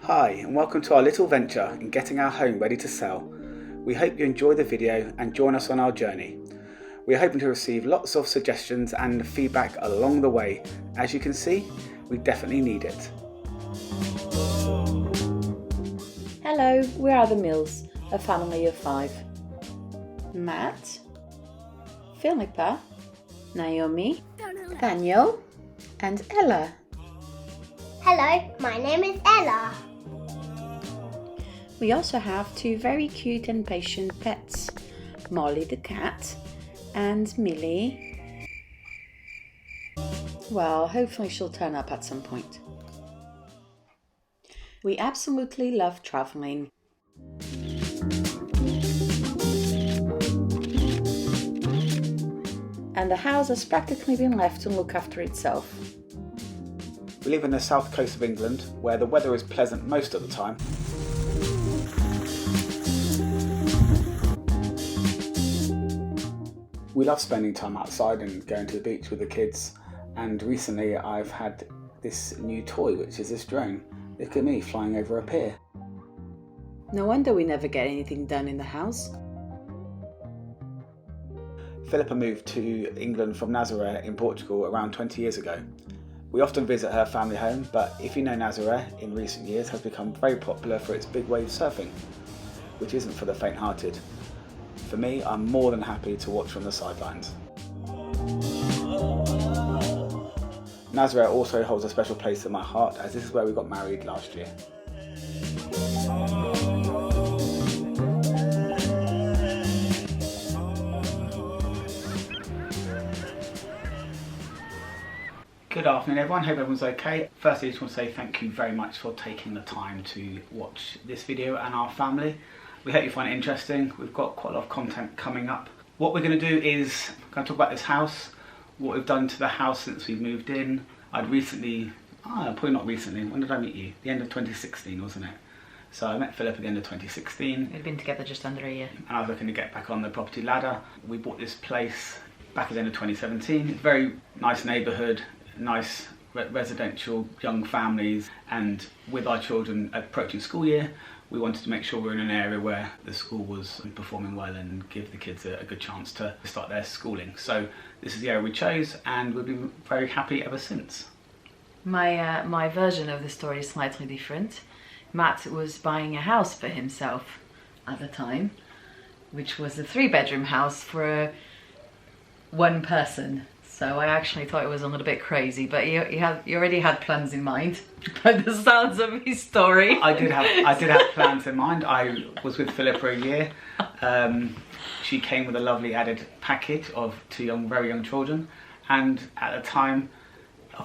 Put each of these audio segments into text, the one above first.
Hi and welcome to our little venture in getting our home ready to sell. We hope you enjoy the video and join us on our journey. We are hoping to receive lots of suggestions and feedback along the way. As you can see, we definitely need it. Hello, we are the Mills, a family of 5. Matt, Philippa, Naomi, Daniel and Ella. Hello, my name is Ella. We also have 2 very cute and patient pets, Molly the cat and Millie. Well, hopefully she'll turn up at some point. We absolutely love traveling. And the house has practically been left to look after itself. We live in the south coast of England, where the weather is pleasant most of the time. We love spending time outside and going to the beach with the kids, and recently I've had this new toy, which is this drone. Look at me flying over a pier. No wonder we never get anything done in the house. Philippa moved to England from Nazaré in Portugal around 20 years ago. We often visit her family home, but if you know, Nazaré in recent years has become very popular for its big wave surfing, which isn't for the faint-hearted. For me, I'm more than happy to watch from the sidelines. Nazaré also holds a special place in my heart, as this is where we got married last year. Good afternoon everyone, hope everyone's okay. Firstly, I just want to say thank you very much for taking the time to watch this video and our family. We hope you find it interesting. We've got quite a lot of content coming up. What we're going to do is going to talk about this house, what we've done to the house since we moved in. I'd recently, probably not recently, when did I meet you? The end of 2016, wasn't it? So I met Philip at the end of 2016. We've been together just under a year. And I was looking to get back on the property ladder. We bought this place back at the end of 2017. Very nice neighbourhood, nice residential, young families, and with our children approaching school year, we wanted to make sure we were in an area where the school was performing well and give the kids a good chance to start their schooling. So this is the area we chose, and we've been very happy ever since. My version of the story is slightly different. Matt was buying a house for himself at the time, which was a 3-bedroom house for one person. So I actually thought it was a little bit crazy, but you already had plans in mind by the sounds of his story. I did have plans in mind. I was with Philippa for a year. She came with a lovely added package of 2 very young children, and at the time,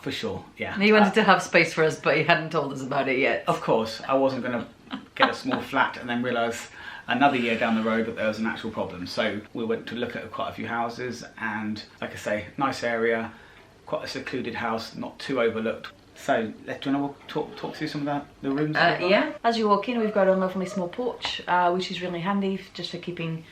for sure, yeah. He wanted to have space for us, but he hadn't told us about it yet. Of course, I wasn't going to get a small flat and then realise another year down the road that there was an actual problem. So we went to look at quite a few houses, and like I say, nice area, quite a secluded house, not too overlooked. So do you want to talk through some of the rooms? Yeah, as you walk in, we've got a lovely small porch, which is really handy just for keeping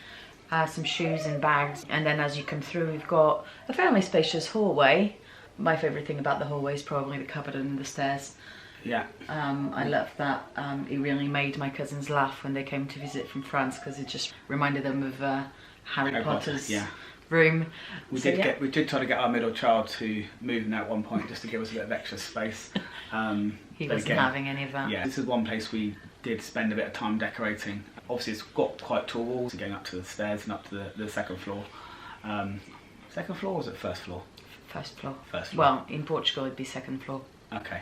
some shoes and bags. And then as you come through, we've got a fairly spacious hallway. My favourite thing about the hallway is probably the cupboard and the stairs. Yeah. I love that. It really made my cousins laugh when they came to visit from France, because it just reminded them of Harry Potter's room. We did try to get our middle child to move in at one point just to give us a bit of extra space. He wasn't having any of that. Yeah, this is one place we did spend a bit of time decorating. Obviously it's got quite tall walls, going up to the stairs and up to the second floor. Second floor, or was it first floor? First floor. First floor. Well, in Portugal it'd be second floor. Okay.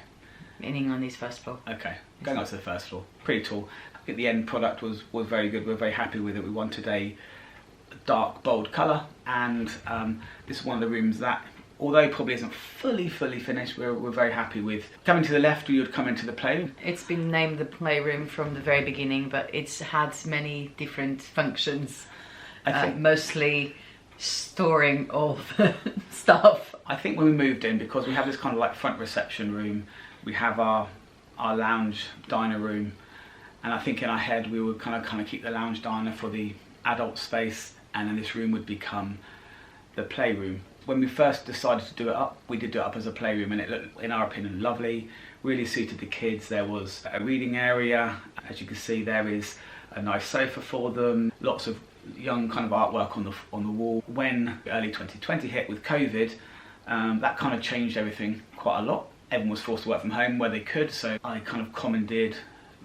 In England is first floor. Okay, going up to the first floor. Pretty tall. I think the end product was very good. We're very happy with it. We wanted a dark, bold colour, and this is one of the rooms that, although probably isn't fully finished, we're very happy with. Coming to the left, you would come into the playroom. It's been named the playroom from the very beginning, but it's had many different functions. Mostly storing all the stuff. I think when we moved in, because we have this kind of like front reception room, we have our lounge diner room, and I think in our head we would kind of keep the lounge diner for the adult space, and then this room would become the playroom. When we first decided to do it up, we did do it up as a playroom, and it looked, in our opinion, lovely, really suited the kids. There was a reading area. As you can see, there is a nice sofa for them, lots of young kind of artwork on the wall. When early 2020 hit with COVID, that kind of changed everything quite a lot. Everyone was forced to work from home where they could, so I kind of commandeered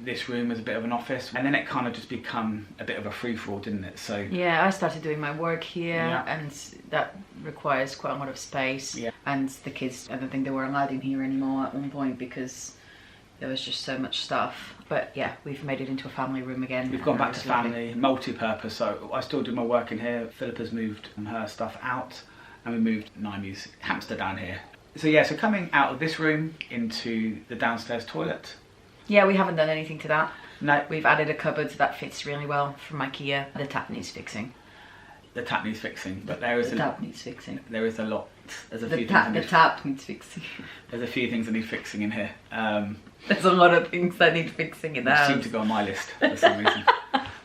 this room as a bit of an office, and then it kind of just become a bit of a free-for-all, didn't it? So yeah, I started doing my work here, and that requires quite a lot of space. And the kids, I don't think they were allowed in here anymore at one point because there was just so much stuff. But yeah, we've made it into a family room again. We've gone back to family, multi-purpose, so I still do my work in here. Philippa's moved her stuff out, and we moved Naimi's hamster down here. So yeah, so coming out of this room into the downstairs toilet. Yeah, we haven't done anything to that. No. We've added a cupboard that fits really well from IKEA. The tap needs fixing. The tap needs fixing, but there is tap needs fixing. There is a lot. There's a few things. The tap needs fixing. There's a few things that need fixing in here. There's a lot of things that need fixing in the house. Seem to go on my list for some reason.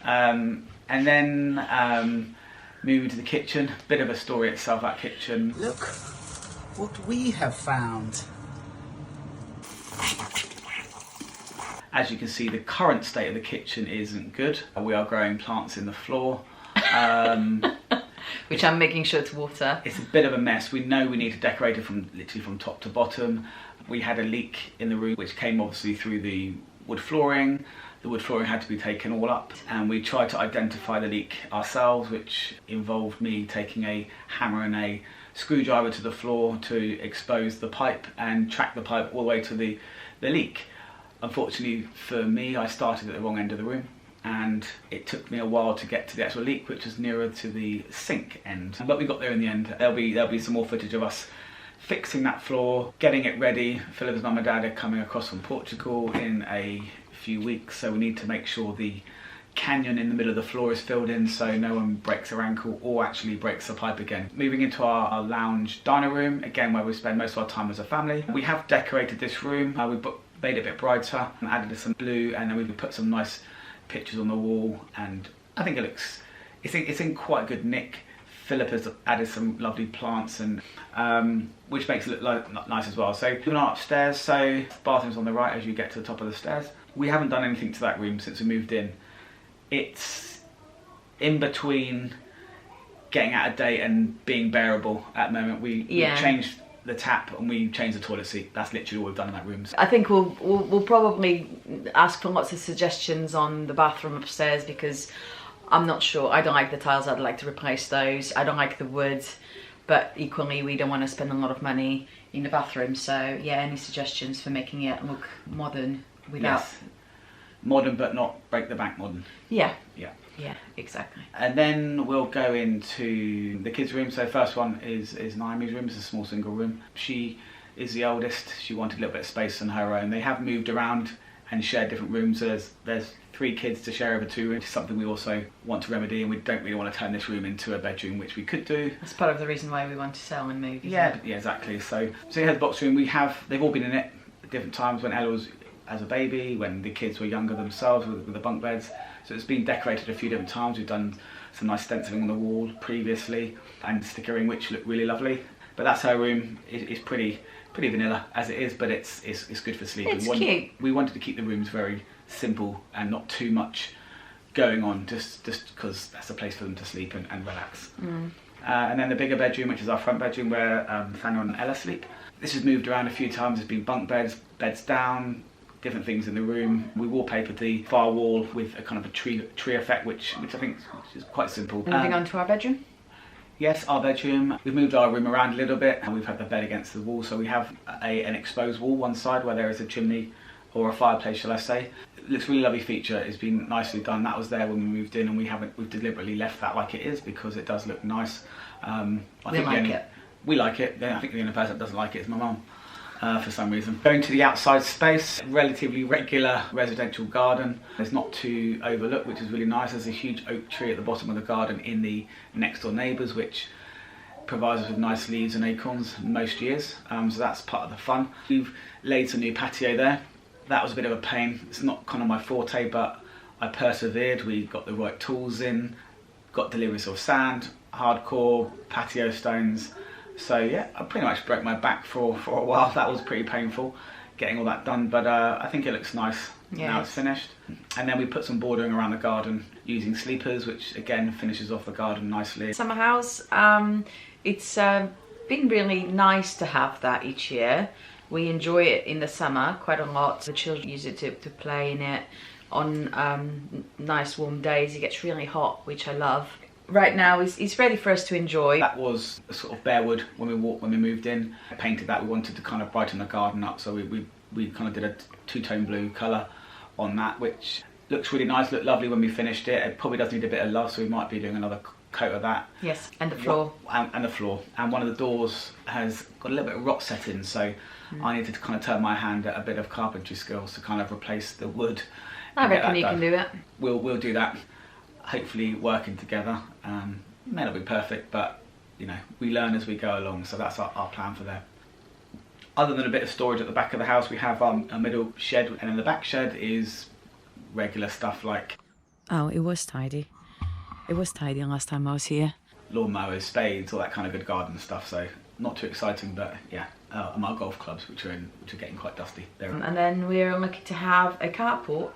And then moving to the kitchen. Bit of a story itself, that kitchen. Look what we have found. As you can see, the current state of the kitchen isn't good. We are growing plants in the floor. Which I'm making sure to water. It's a bit of a mess. We know we need to decorate it literally from top to bottom. We had a leak in the room which came obviously through the wood flooring. The wood flooring had to be taken all up, and we tried to identify the leak ourselves, which involved me taking a hammer and a screwdriver to the floor to expose the pipe and track the pipe all the way to the leak. Unfortunately for me, I started at the wrong end of the room, and it took me a while to get to the actual leak, which was nearer to the sink end. But we got there in the end. There'll be some more footage of us fixing that floor, getting it ready. Philippa's mum and dad are coming across from Portugal in a few weeks, so we need to make sure the canyon in the middle of the floor is filled in so no one breaks their ankle or actually breaks the pipe again. Moving into our lounge diner room, again where we spend most of our time as a family. We have decorated this room. We made it a bit brighter and added some blue, and then we've put some nice pictures on the wall, and I think it's in quite good nick. Philip has added some lovely plants, and which makes it look nice as well. So moving on upstairs, so bathroom's on the right as you get to the top of the stairs. We haven't done anything to that room since we moved in. It's in between getting out of date and being bearable at the moment. We changed the tap and we changed the toilet seat. That's literally all we've done in that room. I think we'll probably ask for lots of suggestions on the bathroom upstairs, because I'm not sure. I don't like the tiles. I'd like to replace those. I don't like the wood, but equally we don't want to spend a lot of money in the bathroom. So yeah, any suggestions for making it look modern without... Yes. Modern but not break the bank modern. Yeah. Yeah. Yeah, exactly. And then we'll go into the kids' room. So first one is Naimi's room. It's a small single room. She is the eldest. She wanted a little bit of space on her own. They have moved around and shared different rooms. So there's 3 kids to share over 2 rooms. It's something we also want to remedy, and we don't really want to turn this room into a bedroom, which we could do. That's part of the reason why we want to sell and move. Yeah, exactly. So here's the box room. They've all been in it at different times. When Ella was as a baby, when the kids were younger themselves with the bunk beds. So it's been decorated a few different times. We've done some nice stenciling on the wall previously and stickering, which look really lovely. But that's her room. It's pretty vanilla as it is, but it's good for sleeping. It's cute. We wanted to keep the rooms very simple and not too much going on, just because that's a place for them to sleep and relax. And then the bigger bedroom, which is our front bedroom, where Nathaniel and Ella sleep. This has moved around a few times. There's been bunk beds down, different things in the room. We wallpapered the far wall with a kind of a tree effect, which I think is quite simple. Moving on to our bedroom. Yes, our bedroom. We've moved our room around a little bit, and we've had the bed against the wall, so we have an exposed wall one side where there is a chimney, or a fireplace, shall I say. It looks a really lovely feature. It's been nicely done. That was there when we moved in, and we've deliberately left that like it is because it does look nice. We like it. I think the only person that doesn't like it is my mum. For some reason. Going to the outside space, relatively regular residential garden. There's not to overlook, which is really nice. There's a huge oak tree at the bottom of the garden in the next door neighbours, which provides us with nice leaves and acorns most years. So that's part of the fun. We've laid some new patio there. That was a bit of a pain. It's not kind of my forte, but I persevered. We got the right tools in, got deliveries of sand, hardcore patio stones, So yeah, I pretty much broke my back for a while. That was pretty painful, getting all that done, but I think it looks nice now it's finished. And then we put some bordering around the garden using sleepers, which again finishes off the garden nicely. Summer house, it's been really nice to have that each year. We enjoy it in the summer quite a lot. The children use it to play in it on nice warm days. It gets really hot, which I love. Right now it's ready for us to enjoy. That was a sort of bare wood when we moved in. I painted that. We wanted to kind of brighten the garden up, so we kind of did a two-tone blue colour on that, which looks really nice, looked lovely when we finished it. It probably does need a bit of love, so we might be doing another coat of that. Yes, and the floor. And the floor. And one of the doors has got a little bit of rot set in, so I needed to kind of turn my hand at a bit of carpentry skills to kind of replace the wood. I reckon you can do it. We'll do that, hopefully working together. May not be perfect, but you know, we learn as we go along, so that's our plan for there. Other than a bit of storage at the back of the house, we have a middle shed, and in the back shed is regular stuff like... Oh, it was tidy. It was tidy last time I was here. Lawnmowers, spades, all that kind of good garden stuff, so not too exciting, but yeah. And our golf clubs, which are getting quite dusty. And then we're looking to have a carport.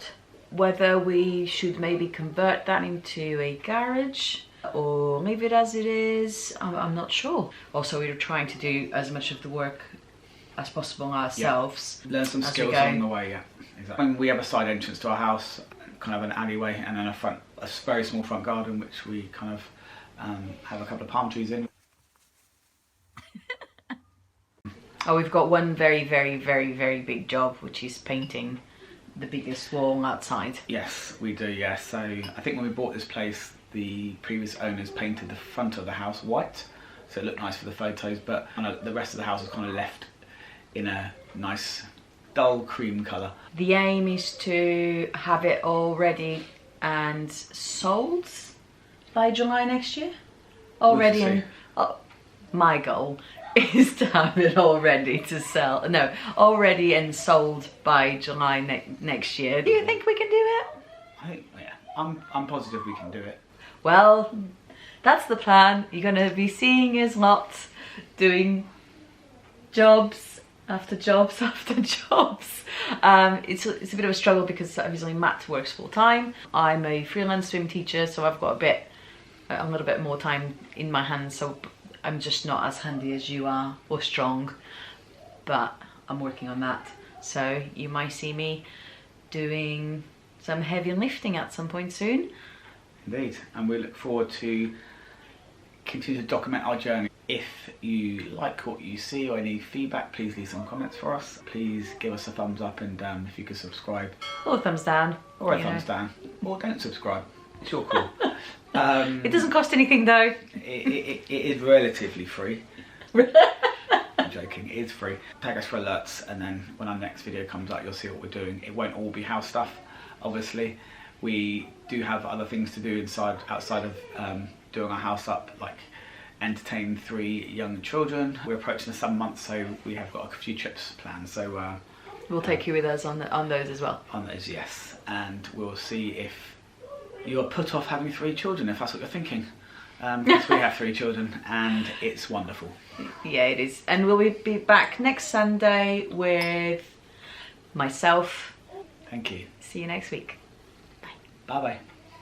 Whether we should maybe convert that into a garage or leave it as it is, I'm not sure. Also, we're trying to do as much of the work as possible ourselves. Yeah. Learn some skills along the way, yeah. Exactly. When we have a side entrance to our house, kind of an alleyway, and then a very small front garden, which we kind of have a couple of palm trees in. Oh, we've got one very, very, very, very big job, which is painting the biggest wall outside. Yes, we do, yes. So I think when we bought this place, the previous owners painted the front of the house white, so it looked nice for the photos, but the rest of the house was kind of left in a nice dull cream colour. The aim is to have it all ready and sold by July next year. Already, and my goal is to have it all ready to sell. No, all ready and sold by July next year. Do you think we can do it? I think, yeah, I'm positive we can do it. Well, that's the plan. You're going to be seeing us lots doing jobs after jobs after jobs. It's a bit of a struggle because obviously Matt works full time. I'm a freelance swim teacher, so I've got a little bit more time in my hands, so I'm just not as handy as you are or strong, but I'm working on that. So you might see me doing some heavy lifting at some point soon. Indeed, and we look forward to continue to document our journey. If you like what you see or any feedback, please leave some comments for us. Please give us a thumbs up, and if you could subscribe. Or a thumbs down. Or a thumbs down. Or don't subscribe. It's your call. It doesn't cost anything though. It is relatively free. I'm joking, it is free. Tag us for alerts, and then when our next video comes out, you'll see what we're doing. It won't all be house stuff, obviously. We do have other things to do outside of doing our house up, like entertain 3 young children. We're approaching the summer months, so we have got a few trips planned. So we'll take you with us on those as well. On those, yes, and we'll see if you're put off having 3 children, if that's what you're thinking. Because we have 3 children, and it's wonderful. Yeah, it is. And we'll be back next Sunday with myself. Thank you. See you next week. Bye bye.